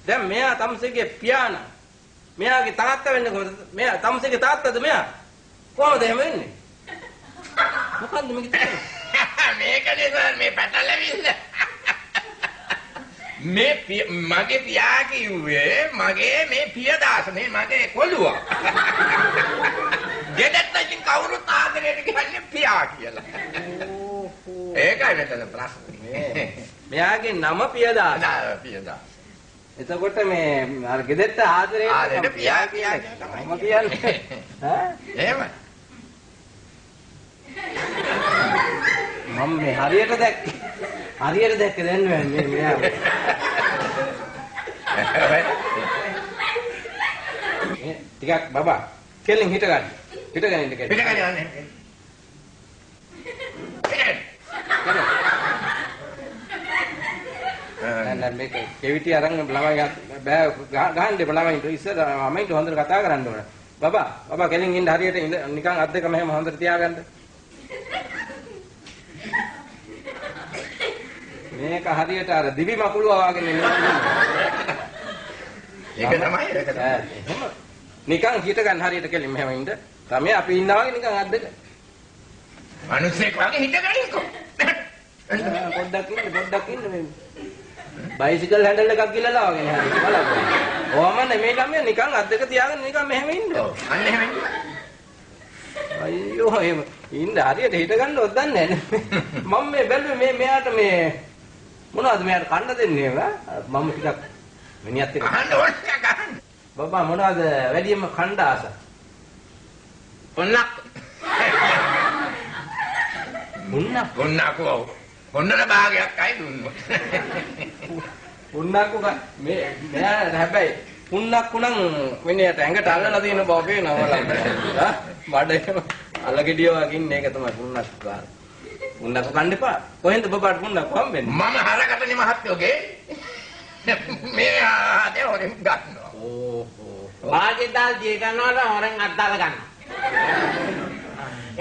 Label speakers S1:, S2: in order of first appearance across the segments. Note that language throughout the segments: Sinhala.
S1: දැන් මෙයා තමුසේගේ පියාණන්. මෙයාගේ තාත්තා වෙන්නේ කොහොමද? මෙයා තමුසේගේ තාත්තද මෙයා? කොහොමද එහෙම වෙන්නේ? මොකන්ද මේක තියෙන්නේ?
S2: මේකනේ සර් මේ පැටලෙවිල්ල. මගේ පියා කිව්වේ මගේ මේ පියදාස මේ මගේ කොළුවා. ගෙදරට ඉතින් කවුරුත් ආදරයට කියන්නේ පියා කියලා. ඒකයි මෙතන ප්‍රශ්නේ.
S1: මෙයාගේ නම පියදාස.
S2: පියදාස.
S1: එතකොට මේ අර ගෙදරට ආදරයට
S2: පියා කියන්නේ
S1: ඈ?
S2: එහෙමයි.
S1: මම මේ හරියට දැක්ක දැන් මේ මෙයා ටිකක් බබා කෙලින් හිටගන්න ඉන්න කෙලින්
S2: පිටගන්න යන්නේ
S1: නෑ මේක කෙවිටි අරන් ළමයි බෑ ගහන්න දෙප ළමයින්ට ඉස්සර මමයින්ට හොඳට කතා කරන්න ඕන බබා කෙලින් ඉන්න හරියට නිකන් අත් දෙක මෙහෙම හොඳට තියාගන්න මේක හරියට අර දිවි මකුළුවා වගේ නෙමෙයි.
S2: ඒක තමයි ඒක තමයි.
S1: එහෙම නිකන් හිට ගන්න හරියට කෙලින් මෙහෙම ඉන්න. තමයි අපි ඉන්නා වගේ නිකන් අද්දක.
S2: මිනිස්සෙක් වගේ හිට ගන්නකො.
S1: පොඩ්ඩක් ඉන්න මේ. බයිසිකල් හැන්ඩල් එකක් ගිලලා වගේ නේ හරියට බලන්න. ඕම නෙමෙයි ළමයා නිකන් අද්දක තියාගෙන නිකන් මෙහෙම ඉන්න.
S2: ඔව්. අන්න එහෙම ඉන්න.
S1: අයියෝ එහෙම ඉන්න හරියට හිට ගන්නවත් දන්නේ නැහැ. මම මේ බැලුවේ මෙයාට මේ මොනවද මෙයාට කන්න දෙන්නේ නේද? මම ටිකක් මිනිහත් එක්ක
S2: කන්න ඕනේ කන්න.
S1: බබා මොනවද වැඩියෙන්ම කන්න ආස?
S2: පොන්නක්. පොන්නන භාගයක් අය දුන්නොත්.
S1: පුන්නක්කු මෙයා හැබැයි පුන්නක්කු නම් මිනිහට ඇඟට අල්ලලා තියෙන බව පේනවා වලක්. බඩේම අලගෙඩිය වගේ ඉන්නේ ඒක තමයි පුන්නක්කු කාර. පුන්නක්කු කන්න එපා. කොහෙන්ද බබාට පුන්නක්කු හම්බෙන්නේ?
S2: මම හරකටනේ මහත්තයෝගේ. මේ ආදේ හොරෙන් ගන්නවා.
S1: ඕහෝ.
S3: බාල්දියල් දිය ගන්නවට හොරෙන් අත්දාලා ගන්නවා.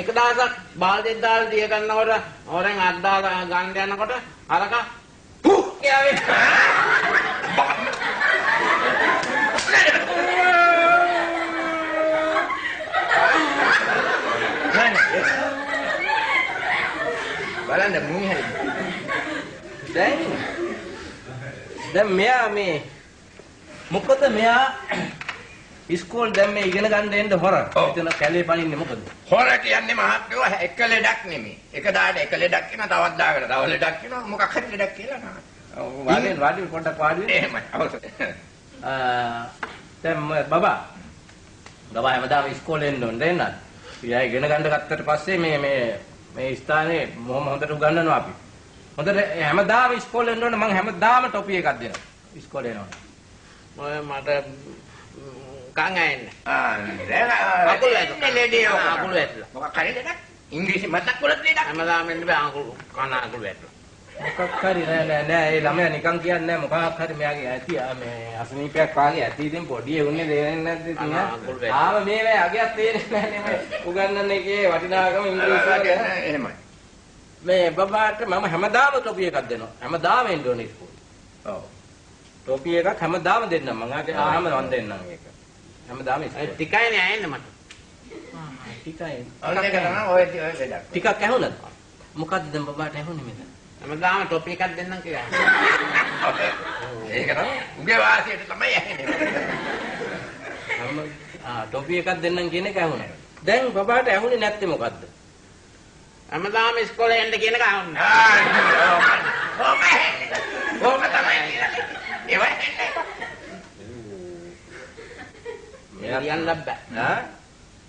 S3: එක දවසක් බාල්දියල් දිය ගන්නකොට හොරෙන් අත්දාලා ගන්න යනකොට අරක පුක් කියාවේ.
S2: බලන්න මුං හැරි.
S1: දැන් මෙයා මේ මොකද මෙයා ඉස්කෝල් දැන් මේ ඉගෙන ගන්න එන්න හොර. එතන කැලේ පනින්නේ මොකද?
S2: හොර කියන්නේ මහත්කව එක ලෙඩක් නෙමෙයි. එක දාට එක ලෙඩක් කියනවා තවත් දාකට තව ලෙඩක් කියනවා මොකක් හරි ලෙඩක් කියලා නෑ.
S1: ඔව් වාඩි පොඩ්ඩක් වාඩි වෙන්න.
S2: එහෙමයි. අවශ්‍ය.
S1: දැන් බබා හැමදාම ඉස්කෝලේ එන්න ඕනේ නේද? ඉතින් ඉගෙන ගන්න ගත්තට පස්සේ මේ ස්ථානේ මොහොම හොඳට උගන්වනවා අපි. හොඳට හැමදාම ඉස්කෝලේ එන්න ඕනේ මම හැමදාම ටොපි එකක් දෙනවා. ඉස්කෝලේ එනවා.
S3: මට කන් ඇන්නේ.
S2: දැන් අකුල ඇතුළේ. මොකක් හරි ලෙඩක්? ඉංග්‍රීසි මතක් වලත් ලෙඩක්.
S3: හැමදාම එන්න බෑ අකුල් කන අකුල් වැටෙනවා.
S1: මොකක් හරි නෑ ඒ ළමයා නිකන් කියන්නේ නෑ මොකක් හරි මෙයාගේ ඇති මේ අසනීපයක් වාගේ ඇති ඉතින් පොඩි උන්නේ දෙන්නේ නැද්ද ඉතින් ආව මේ වේ අගයක් තේරෙන්නේ නැහැ නේ උගන්නන්න එකේ වටිනාකම ඉංග්‍රීසි වල
S2: එහෙමයි
S1: මේ බබාට මම හැමදාම ටොපි එකක් දෙනවා හැමදාම එන්න ඕනේ ඉස්කෝලේ ඔව් ටොපි එකක් හැමදාම දෙන්නම් මම ආවම මම දෙන්නම් ඒක හැමදාම ඉස්කෝලේ
S3: ටිකයිනේ ඇන්නේ මට
S1: ටිකයි
S2: ඔන්න ඒක තමයි ඔය ලෙඩක්
S1: ටිකක් ඇහුණද මොකද්ද දැන් බබාට ඇහුනේ මෙතන
S3: හැමදාම ටොපි එකක් දෙන්නම් කියලා.
S2: ඒක තමයි උගේ වාසියට තමයි ඇහෙන්නේ.
S1: ටොපි එකක් දෙන්නම් කියන එක ඇහුණා. දැන් බබාට ඇහුනේ නැත්තේ මොකද්ද?
S3: හැමදාම ඉස්කෝලේ යන්න කියන එක අහන්නේ.
S2: කොහොම තමයි කියලා. ඒව ඇහෙන්නේ.
S3: මෙයා කියන්න බෑ.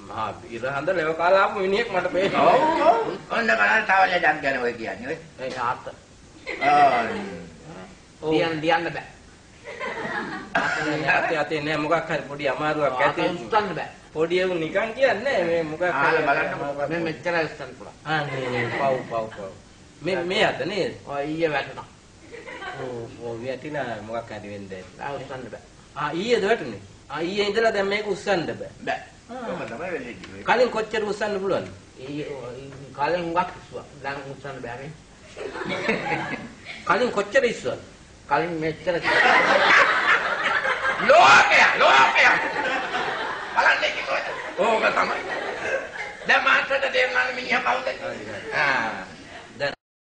S1: මහා ඉරහඳ ලෙව කාලා ආපු මිනිහෙක් මට පේනවා.
S2: ඔව්. ඔන්න බලන්න තව ලෙඩක් ගැන ඔය කියන්නේ ඔය.
S1: ඒ තාත්ත.
S3: දියන්න බෑ.
S1: අතේ නෑ මොකක් හරි පොඩි අමාරුවක් ඇති.
S3: උස්සන්න බෑ.
S1: පොඩි එවු නිකන් කියන්නේ මේ මොකක් හරි
S3: බලන්න මේ මෙච්චර උස්සන්න පුළුවන්.
S1: නේ පව්. මේ අත නේද?
S3: ඔය ඊයේ වැටුණා.
S1: ඔව් වැටිලා මොකක් හරි වෙන්නේ.
S3: උස්සන්න බෑ.
S1: ඊයේද වැටුනේ? ඊයේ ඉඳලා දැන් මේක උස්සන්න බෑ.
S3: බෑ.
S2: කොහොම තමයි වෙන්නේ?
S1: කලින් කොච්චර උස්සන්න පුළුවන්ද?
S3: කලින් වක් ඉස්සුවා. දැන් උස්සන්න බෑ මේ.
S1: කලින් කොච්චර ඉස්සුවද?
S3: කලින් මෙච්චර
S2: කිව්වද? ඕක තමයි. දැන් මාස්ටර්ට තේරුණාද මිනිහා කවුද? ආ